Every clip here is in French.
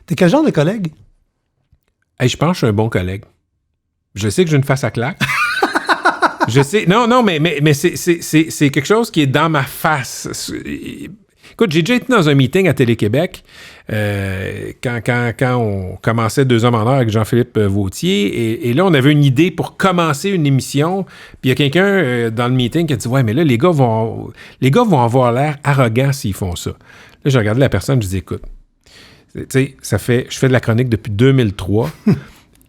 T'es quel genre de collègue? Hey, je pense que je suis un bon collègue. Je sais que j'ai une face à claque. Je sais. Non, mais c'est quelque chose qui est dans ma face. Écoute, j'ai déjà été dans un meeting à Télé-Québec quand on commençait 2 hommes en or avec Jean-Philippe Vautier. Et là, on avait une idée pour commencer une émission. Puis il y a quelqu'un dans le meeting qui a dit « Ouais, mais là, les gars vont avoir l'air arrogants s'ils font ça. » Là, j'ai regardé la personne, je dis « Écoute, tu sais, je fais de la chronique depuis 2003. »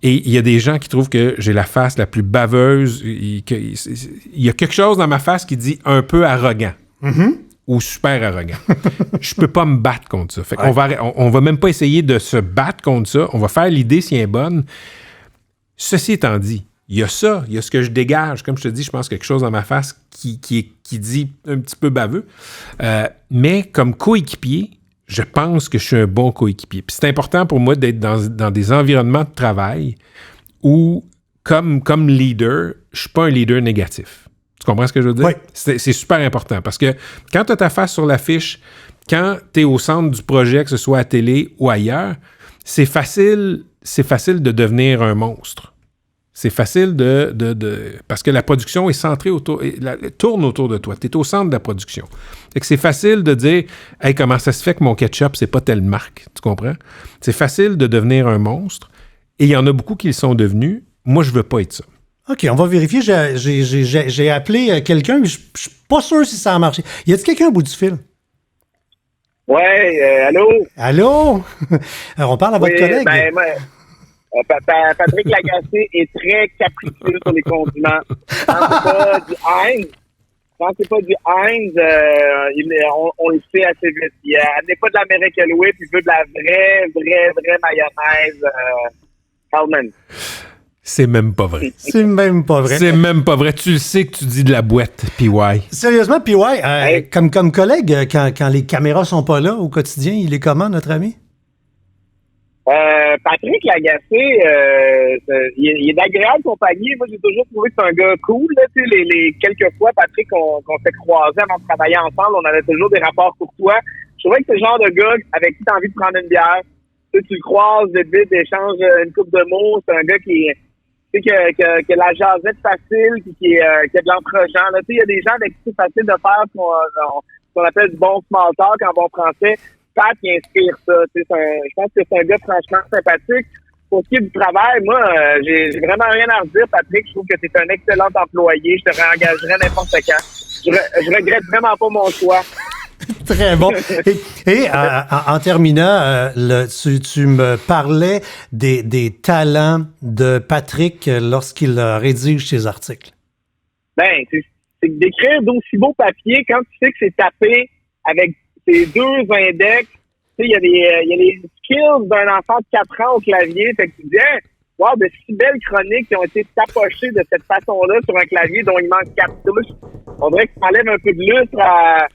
Et il y a des gens qui trouvent que j'ai la face la plus baveuse. Il y a quelque chose dans ma face qui dit un peu arrogant. Mm-hmm. Ou super arrogant. Je peux pas me battre contre ça. Fait qu'on on va même pas essayer de se battre contre ça. On va faire l'idée si elle est bonne. Ceci étant dit, il y a ça, il y a ce que je dégage. Comme je te dis, je pense quelque chose dans ma face qui dit un petit peu baveux. Mais comme coéquipier, je pense que je suis un bon coéquipier. Puis c'est important pour moi d'être dans des environnements de travail où, comme leader, je suis pas un leader négatif. Tu comprends ce que je veux dire? Oui. C'est super important parce que quand tu as ta face sur l'affiche, quand tu es au centre du projet, que ce soit à télé ou ailleurs, c'est facile de devenir un monstre. C'est facile parce que la production est centrée tourne autour de toi. Tu es au centre de la production. Fait que c'est facile de dire « Hey, comment ça se fait que mon ketchup, c'est pas telle marque? » Tu comprends? C'est facile de devenir un monstre. Et il y en a beaucoup qui le sont devenus. Moi, je veux pas être ça. OK, on va vérifier. J'ai appelé quelqu'un, mais je suis pas sûr si ça a marché. Y a-t-il quelqu'un au bout du fil? Ouais, allô? Allô? Alors, on parle à votre collègue. Ben, Patrick Lagacé est très capricieux sur les condiments. Quand c'est pas du Heinz, on le sait assez vite. Il n'est pas de l'American Whip, il veut de la vraie mayonnaise Hellman. C'est même pas vrai. C'est même pas vrai. C'est même pas vrai. Tu le sais que tu dis de la boîte, PY. Sérieusement, PY, comme collègue, quand les caméras sont pas là au quotidien, il est comment, notre ami? Patrick Lagacé, il est d'agréable compagnie. Moi, j'ai toujours trouvé que c'est un gars cool. Là, tu sais, les quelques fois, Patrick, qu'on s'est croisés avant de travailler ensemble, on avait toujours des rapports courtois. Je trouvais que c'est le genre de gars avec qui tu as envie de prendre une bière. Tu le croises, vite, échange une couple de mots. C'est un gars qui a la jasette facile puis qui a de l'entre-gens. Tu sais, il y a des gens avec qui c'est facile de faire ce qu'on appelle du bon small talk en bon français. Pat qui inspire ça. Je pense que c'est un gars franchement sympathique. Pour ce qui est du travail, moi, j'ai vraiment rien à redire, Patrick. Je trouve que c'est un excellent employé. Je te réengagerais n'importe quand. Je regrette vraiment pas mon choix. Très bon. Et en terminant, tu me parlais des talents de Patrick lorsqu'il rédige ses articles. Ben, c'est d'écrire d'aussi beaux papiers quand tu sais que c'est tapé avec ces 2 index. Tu sais, il y a les skills d'un enfant de 4 ans au clavier. Fait que tu dis, wow, de si belles chroniques qui ont été tapochées de cette façon-là sur un clavier dont il manque 4 touches. On dirait que ça enlève un peu de lustre à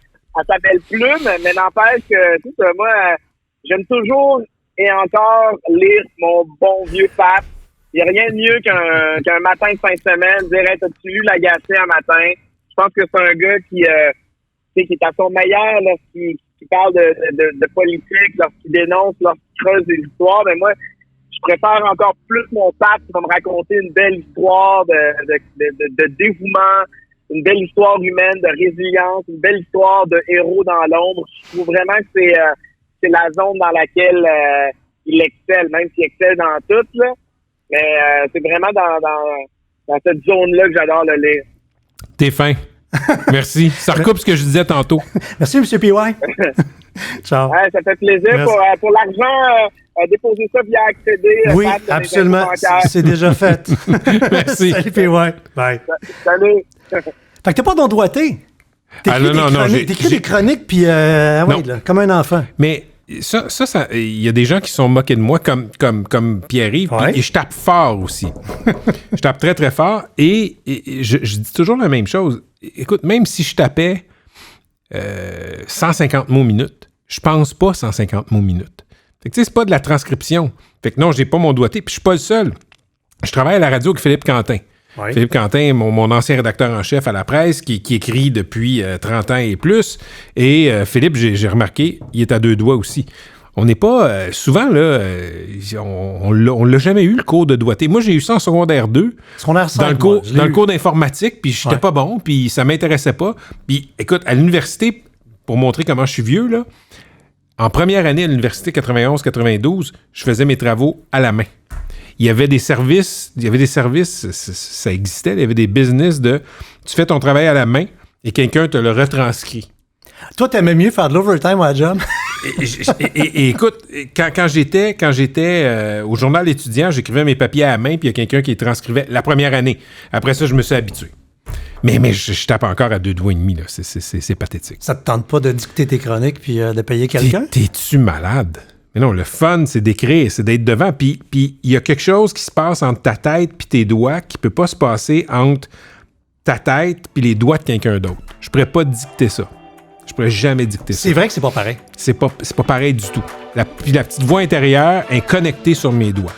ta belle plume, mais n'empêche que, tu sais, moi, j'aime toujours et encore lire mon bon vieux Pat. Il n'y a rien de mieux qu'un matin de fin de semaine, dire, hey, t'as-tu lu Lagacé un matin? Je pense que c'est un gars qui est à son meilleur lorsqu'il parle de politique, lorsqu'il dénonce, lorsqu'il creuse des histoires. Mais moi, je préfère encore plus mon Pat qui va me raconter une belle histoire de dévouement, une belle histoire humaine, de résilience, une belle histoire de héros dans l'ombre. Je trouve vraiment que c'est la zone dans laquelle il excelle, même s'il excelle dans tout, là. Mais c'est vraiment dans cette zone-là que j'adore le lire. T'es fin. Merci. Ça recoupe ce que je disais tantôt. Merci, M. PY. Ciao. Ouais, ça fait plaisir. Pour l'argent, déposer ça via accéder. Oui, absolument. C'est déjà fait. Merci. Salut, PY. Bye. Salut. Fait que t'as pas d'endroité. T'écris des chroniques, puis là, comme un enfant. Mais ça, il y a des gens qui sont moqués de moi, comme Pierre-Yves, et je tape fort aussi. Je tape très, très fort, et je dis toujours la même chose. Écoute, même si je tapais 150 mots minute, je pense pas 150 mots minute. Fait que tu sais, c'est pas de la transcription. Fait que non, j'ai pas mon doigté, puis je suis pas le seul. Je travaille à la radio avec Philippe Quentin. Ouais. Philippe Quentin, mon ancien rédacteur en chef à la presse, qui écrit depuis 30 ans et plus. Et Philippe, j'ai remarqué, il est à 2 doigts aussi. On n'est pas... souvent, là, on l'a jamais eu, le cours de doigté. Moi, j'ai eu ça en secondaire 2. Secondaire 5, Dans le cours d'informatique, puis j'étais pas bon, puis ça m'intéressait pas. Puis, écoute, à l'université, pour montrer comment je suis vieux, là, en première année à l'université 91-92, je faisais mes travaux à la main. Il y avait des services, ça existait, il y avait des business de tu fais ton travail à la main et quelqu'un te le retranscrit. Toi, t'aimais mieux faire de l'overtime à la job? Et écoute, quand j'étais au journal étudiant, j'écrivais mes papiers à la main, puis il y a quelqu'un qui les transcrivait la première année. Après ça, je me suis habitué. Mais je tape encore à 2 doigts et demi, là. C'est pathétique. Ça te tente pas de dicter tes chroniques puis de payer quelqu'un? T'es-tu malade? Mais non, le fun, c'est d'écrire, c'est d'être devant. Puis il y a quelque chose qui se passe entre ta tête puis tes doigts qui peut pas se passer entre ta tête puis les doigts de quelqu'un d'autre. Je pourrais pas dicter ça. Je pourrais jamais dicter ça. C'est vrai que c'est pas pareil. C'est pas pareil du tout. Puis la petite voix intérieure est connectée sur mes doigts.